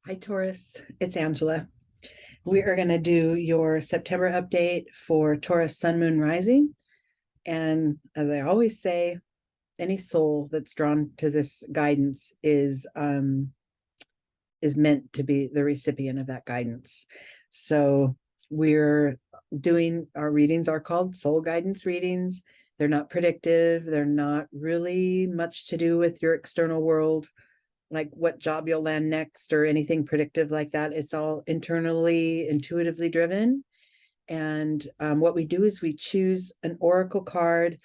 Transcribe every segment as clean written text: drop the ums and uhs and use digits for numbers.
Hi, Taurus. It's Angela. We are going to do your September update for Taurus Sun, Moon, Rising. And as I always say, any soul that's drawn to this guidance is meant to be the recipient of that guidance. So we're doing, our readings are called soul guidance readings. They're not predictive. They're not really much to do with your external world, like what job you'll land next or anything predictive like that. It's all internally, intuitively driven. And what we do is we choose an oracle card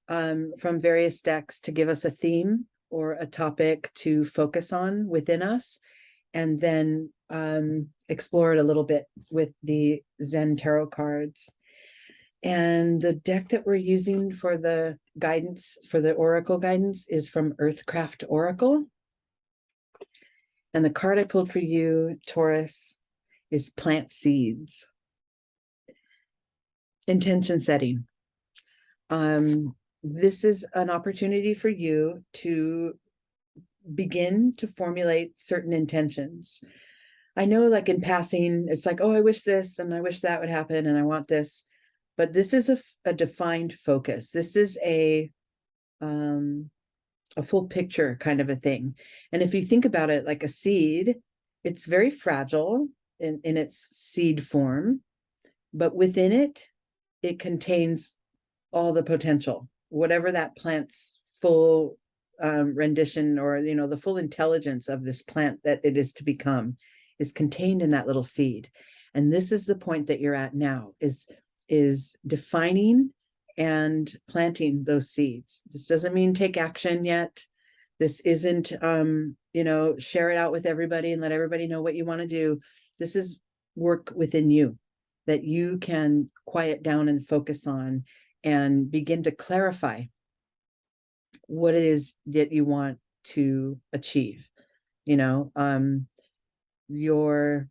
from various decks to give us a theme or a topic to focus on within us, and then explore it a little bit with the Zen Tarot cards. And the deck that we're using for the guidance, for the oracle guidance, is from Earthcraft Oracle. And the card I pulled for you, Taurus, is Plant Seeds. Intention setting. This is an opportunity for you to begin to formulate certain intentions. I know, like in passing, it's like, oh, I wish this and I wish that would happen and I want this. But this is a defined focus. This is a full picture kind of a thing. And if you think about it like a seed, it's very fragile in its seed form, but within it, it contains all the potential, whatever that plant's full rendition, or, you know, the full intelligence of this plant that it is to become is contained in that little seed. And this is the point that you're at now, is defining and planting those seeds. This doesn't mean take action yet. This isn't, share it out with everybody and let everybody know what you want to do. This is work within you that you can quiet down and focus on and begin to clarify what it is that you want to achieve. Your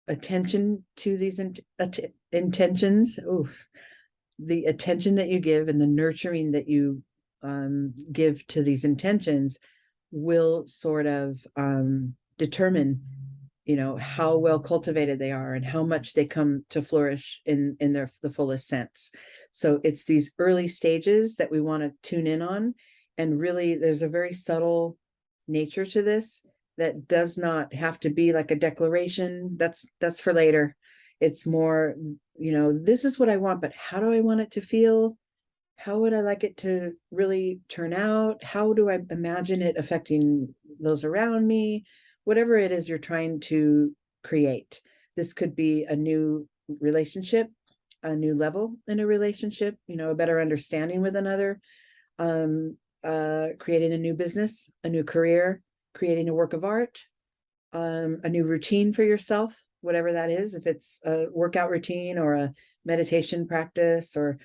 attention to these intentions, the attention that you give and the nurturing that you give to these intentions will sort of determine, how well cultivated they are and how much they come to flourish in the fullest sense. So it's these early stages that we want to tune in on. And really, there's a very subtle nature to this that does not have to be like a declaration. That's for later. It's more, this is what I want, but how do I want it to feel? How would I like it to really turn out? How do I imagine it affecting those around me? Whatever it is you're trying to create. This could be a new relationship, a new level in a relationship, a better understanding with another, creating a new business, a new career, creating a work of art, a new routine for yourself, whatever that is. If it's a workout routine or a meditation practice or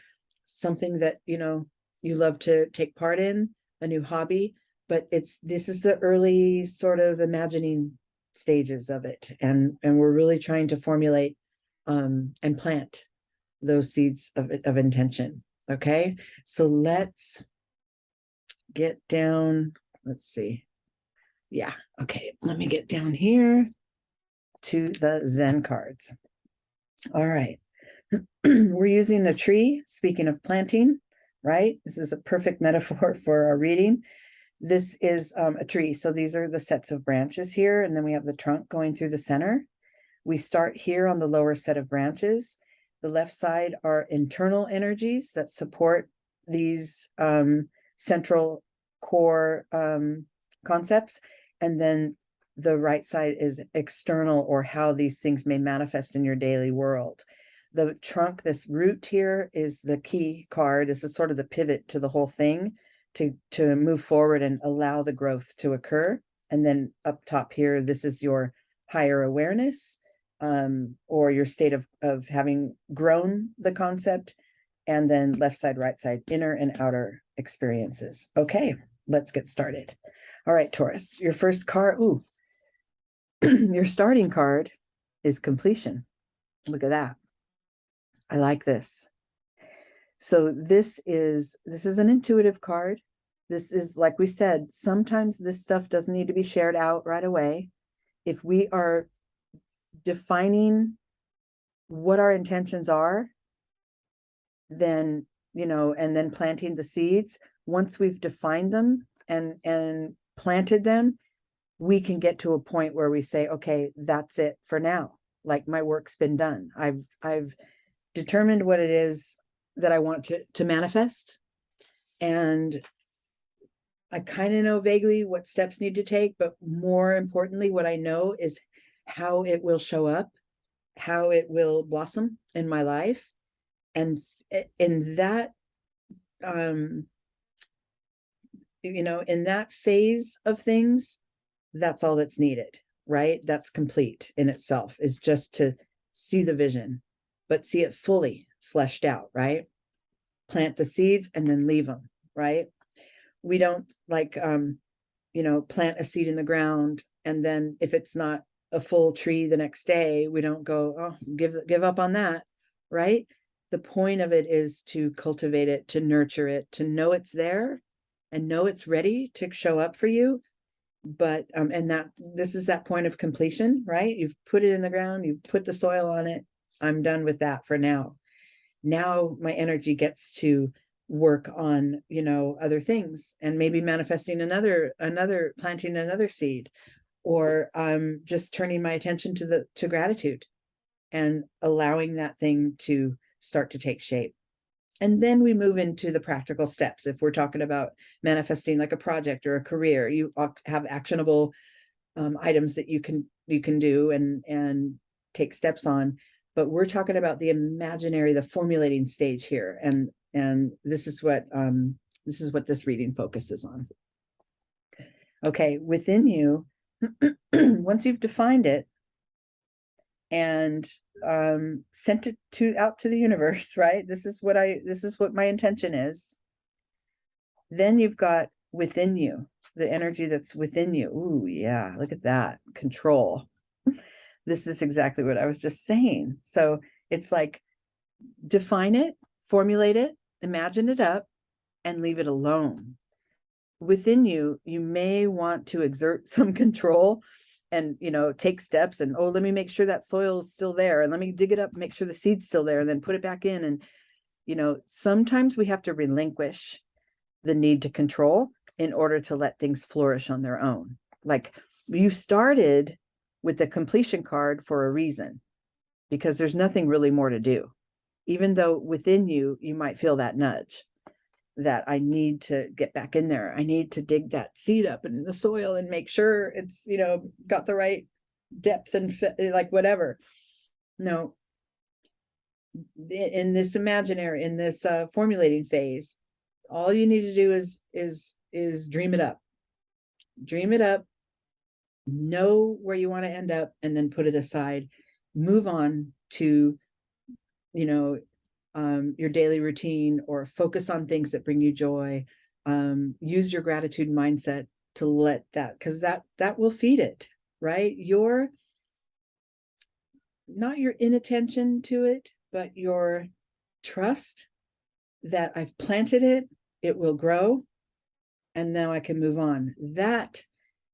something that, you love to take part in, a new hobby. But this is the early sort of imagining stages of it. And we're really trying to formulate and plant those seeds of intention. Okay. So let's get down. Let's see. Yeah. Okay. Let me get down here to the Zen cards. All right. We're using a tree. Speaking of planting, right? This is a perfect metaphor for our reading. This is a tree. So these are the sets of branches here. And then we have the trunk going through the center. We start here on the lower set of branches. The left side are internal energies that support these central core concepts. And then the right side is external, or how these things may manifest in your daily world. The trunk, this root here, is the key card. This is sort of the pivot to the whole thing, to move forward and allow the growth to occur. And then up top here, this is your higher awareness, or your state of having grown the concept. And then left side, right side, inner and outer experiences. Okay, let's get started. All right, Taurus, your first card, your starting card is completion. Look at that. I like this. So this is an intuitive card. This is, like we said, sometimes this stuff doesn't need to be shared out right away. if we are defining what our intentions are, then, and then planting the seeds, once we've defined them and planted them, we can get to a point where we say, okay, that's it for now. Like, my work's been done. I've determined what it is that I want to manifest. And I kind of know vaguely what steps need to take, but more importantly, what I know is how it will show up, how it will blossom in my life. And in that, in that phase of things, that's all that's needed, right? That's complete in itself, is just to see the vision, but see it fully fleshed out, right? Plant the seeds and then leave them, right? We don't plant a seed in the ground, and then if it's not a full tree the next day, we don't go, oh, give up on that, right? The point of it is to cultivate it, to nurture it, to know it's there and know it's ready to show up for you. But and that this is that point of completion, right? You've put it in the ground, you've put the soil on it. I'm done with that for now. Now my energy gets to work on, other things, and maybe manifesting another planting another seed, or just turning my attention to gratitude and allowing that thing to start to take shape. And then we move into the practical steps. If we're talking about manifesting like a project or a career, you have actionable items that you can do and take steps on. But we're talking about the imaginary, the formulating stage here, and this is what this reading focuses on. Okay, within you, once you've defined it and sent it out to the universe, right? This is what my intention is. Then you've got within you, the energy that's within you. Ooh, yeah, look at that. Control. This is exactly what I was just saying. So it's like, define it, formulate it, imagine it up, and leave it alone. Within you, you may want to exert some control and, take steps and, oh, let me make sure that soil is still there, and let me dig it up, make sure the seed's still there, and then put it back in. And, sometimes we have to relinquish the need to control in order to let things flourish on their own. Like, you started with the completion card for a reason, because there's nothing really more to do, even though within you, you might feel that nudge that I need to get back in there. I need to dig that seed up in the soil and make sure it's, got the right depth and fit, like whatever. No, in this formulating phase, all you need to do is dream it up. Dream it up, know where you want to end up, and then put it aside. Move on to, your daily routine, or focus on things that bring you joy. Use your gratitude mindset to let that, because that will feed it, right? Not your inattention to it, but your trust that I've planted it, it will grow, and now I can move on. That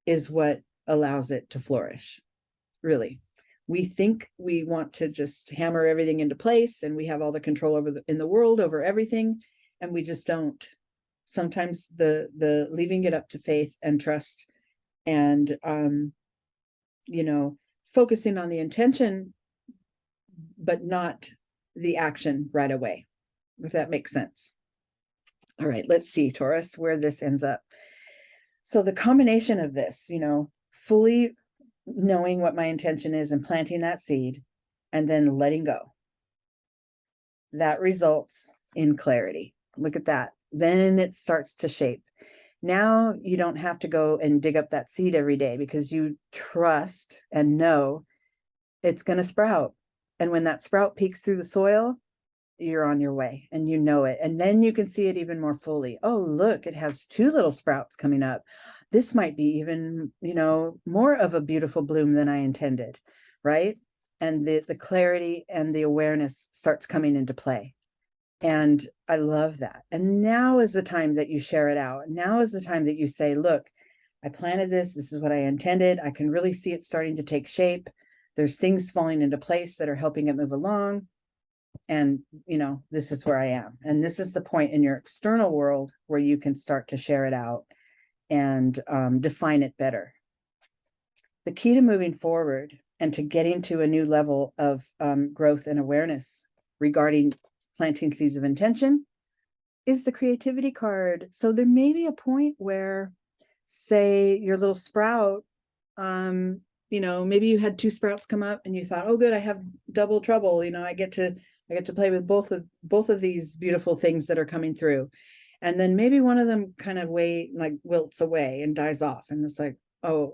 is what allows it to flourish, really. We think we want to just hammer everything into place, and we have all the control in the world over everything, and we just don't. Sometimes the leaving it up to faith and trust, and focusing on the intention, but not the action right away, if that makes sense. All right, let's see, Taurus, where this ends up. So the combination of this, fully knowing what my intention is and planting that seed, and then letting go, that results in clarity. Look at that. Then it starts to shape. Now you don't have to go and dig up that seed every day, because you trust and know it's going to sprout. And when that sprout peeks through the soil, you're on your way, and you know it. And then you can see it even more fully. Oh, look, it has 2 little sprouts coming up. This might be even, more of a beautiful bloom than I intended, right? And the clarity and the awareness starts coming into play. And I love that. And now is the time that you share it out. Now is the time that you say, look, I planted this. This is what I intended. I can really see it starting to take shape. There's things falling into place that are helping it move along. And, this is where I am. And this is the point in your external world where you can start to share it out and define it better. The key to moving forward and to getting to a new level of growth and awareness regarding planting seeds of intention is the creativity card. So there may be a point where, say, your little sprout, maybe you had 2 sprouts come up and you thought, oh, good, I have double trouble. I get to play with both of these beautiful things that are coming through. And then maybe one of them kind of wilts away and dies off. And it's like, oh,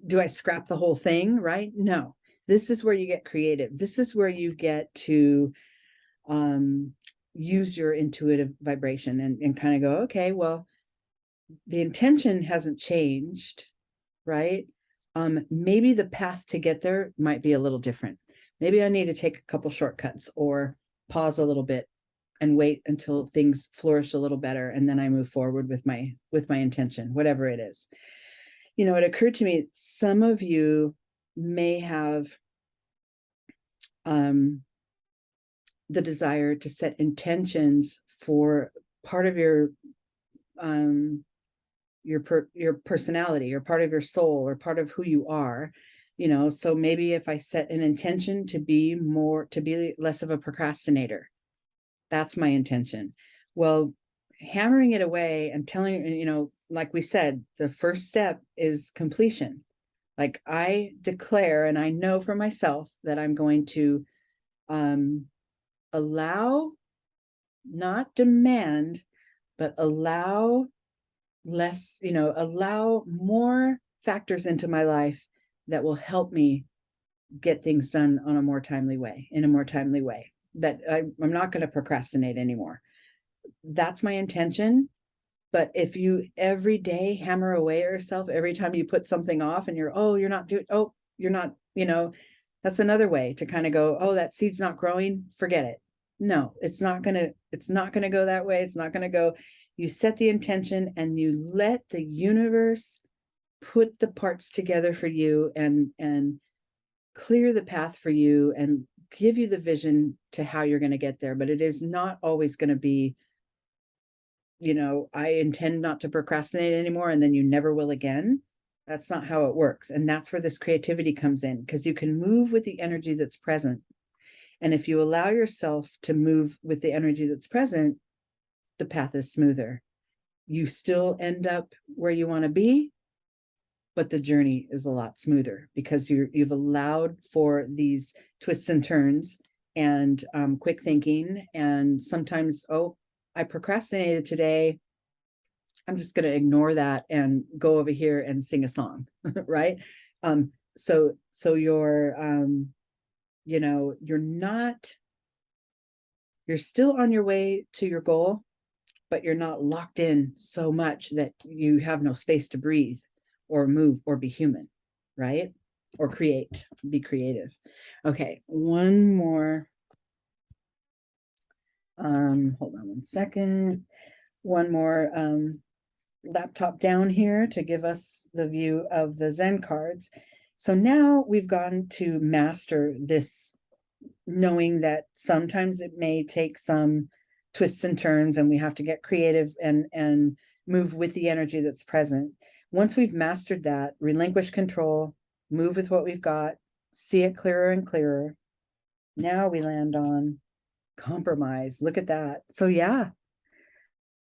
do I scrap the whole thing? Right? No, this is where you get creative. This is where you get to use your intuitive vibration and kind of go, okay, well, the intention hasn't changed, right? Maybe the path to get there might be a little different. Maybe I need to take a couple shortcuts or pause a little bit and wait until things flourish a little better, and then I move forward with my intention, whatever it is. It occurred to me some of you may have the desire to set intentions for part of your personality, or part of your soul, or part of who you are. So maybe if I set an intention to be less of a procrastinator, that's my intention. Well, hammering it away and telling, like we said, the first step is completion. Like, I declare, and I know for myself that I'm going to allow, not demand, but allow less, allow more factors into my life that will help me get things done in a more timely way, that I'm not going to procrastinate anymore. That's my intention. But if you every day hammer away at yourself, every time you put something off and you're not, that's another way to kind of go, oh, that seed's not growing, forget it. No, it's not going to go that way. It's not going to go. You set the intention and you let the universe put the parts together for you and clear the path for you and give you the vision to how you're going to get there. But it is not always going to be, I intend not to procrastinate anymore, and then you never will again. That's not how it works. And that's where this creativity comes in, because you can move with the energy that's present. And if you allow yourself to move with the energy that's present, the path is smoother. You still end up where you want to be, but the journey is a lot smoother because you've allowed for these twists and turns and quick thinking. And sometimes, oh, I procrastinated today, I'm just going to ignore that and go over here and sing a song, right? So you're still on your way to your goal, but you're not locked in so much that you have no space to breathe or move or be human, right? Or be creative. Okay, one more. Hold on one second. One more laptop down here to give us the view of the Zen cards. So now we've gone to master this, knowing that sometimes it may take some twists and turns and we have to get creative and move with the energy that's present. Once we've mastered that, relinquish control, move with what we've got, see it clearer and clearer. Now we land on compromise. Look at that. So yeah,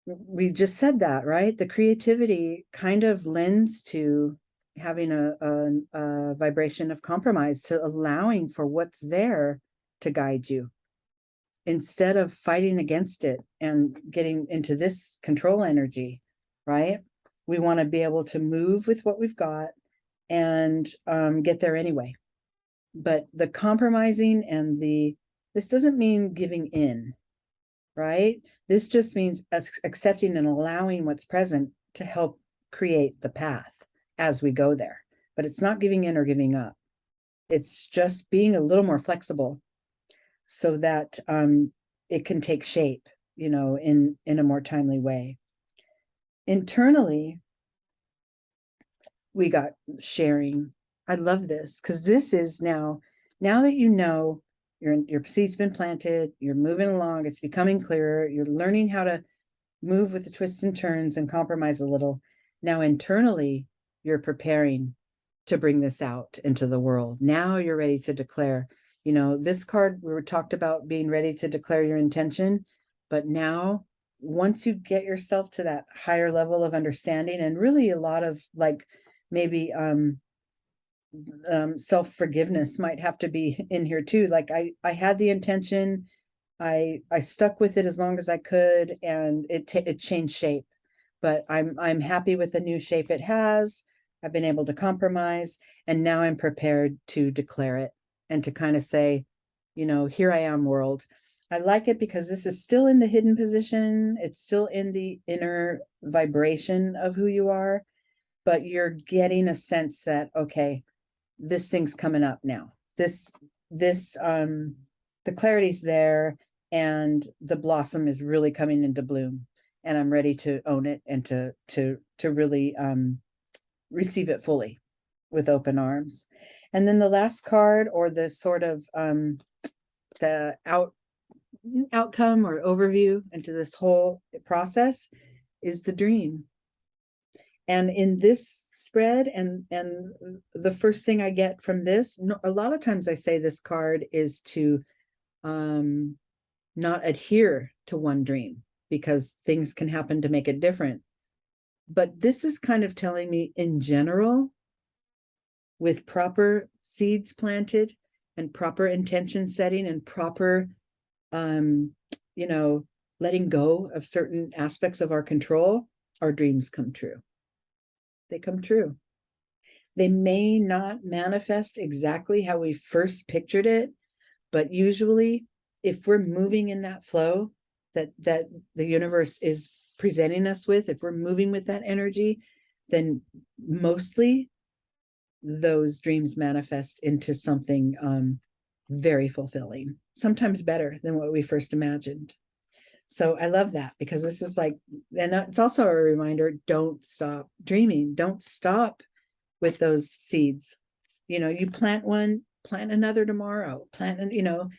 we just said that, right? The creativity kind of lends to having a vibration of compromise, to allowing for what's there to guide you instead of fighting against it and getting into this control energy, right? We want to be able to move with what we've got and get there anyway. But the compromising and this doesn't mean giving in, right? This just means accepting and allowing what's present to help create the path as we go there. But it's not giving in or giving up. It's just being a little more flexible so that it can take shape, in a more timely way. Internally, we got sharing. I love this because this is now that you know your seed's been planted, you're moving along, it's becoming clearer, you're learning how to move with the twists and turns and compromise a little. Now internally, you're preparing to bring this out into the world. Now you're ready to declare. You know, this card, we were talked about being ready to declare your intention, but now once you get yourself to that higher level of understanding, and really a lot of like maybe self-forgiveness might have to be in here too. Like I had the intention, I stuck with it as long as I could, and it changed shape. But I'm happy with the new shape it has. I've been able to compromise, and now I'm prepared to declare it and to kind of say, you know, here I am, world. I like it because this is still in the hidden position. It's still in the inner vibration of who you are, but you're getting a sense that, okay, this thing's coming up now. The clarity's there, and the blossom is really coming into bloom, and I'm ready to own it and to really receive it fully with open arms. And then the last card, or the sort of the outcome or overview into this whole process, is the dream. And in this spread, and the first thing I get from this, a lot of times I say this card is to not adhere to one dream, because things can happen to make it different. But this is kind of telling me, in general, with proper seeds planted and proper intention setting and proper you know, letting go of certain aspects of our control, our dreams come true. They come true. They may not manifest exactly how we first pictured it, but usually if we're moving in that flow that the universe is presenting us with, if we're moving with that energy, then mostly those dreams manifest into something very fulfilling, sometimes better than what we first imagined. So I love that, because this is like, and it's also a reminder, don't stop dreaming. Don't stop with those seeds. You know, you plant one, plant another tomorrow, you know,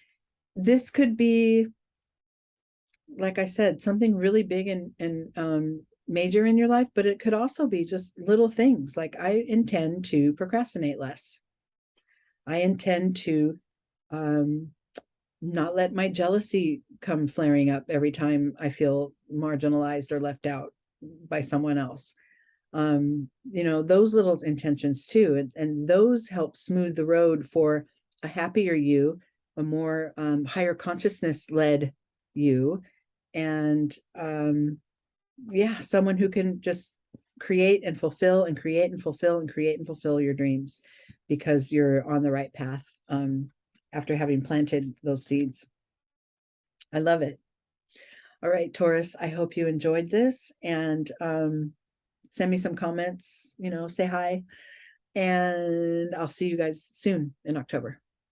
this could be, like I said, something really big and major in your life, but it could also be just little things. Like, I intend to procrastinate less. I intend to not let my jealousy come flaring up every time I feel marginalized or left out by someone else. You know, those little intentions too, and those help smooth the road for a happier you, a more higher consciousness led you, and yeah, someone who can just create and fulfill and create and fulfill and create and fulfill your dreams, because you're on the right path after having planted those seeds. I love it. All right, Taurus, I hope you enjoyed this, and send me some comments, you know, say hi, and I'll see you guys soon in October.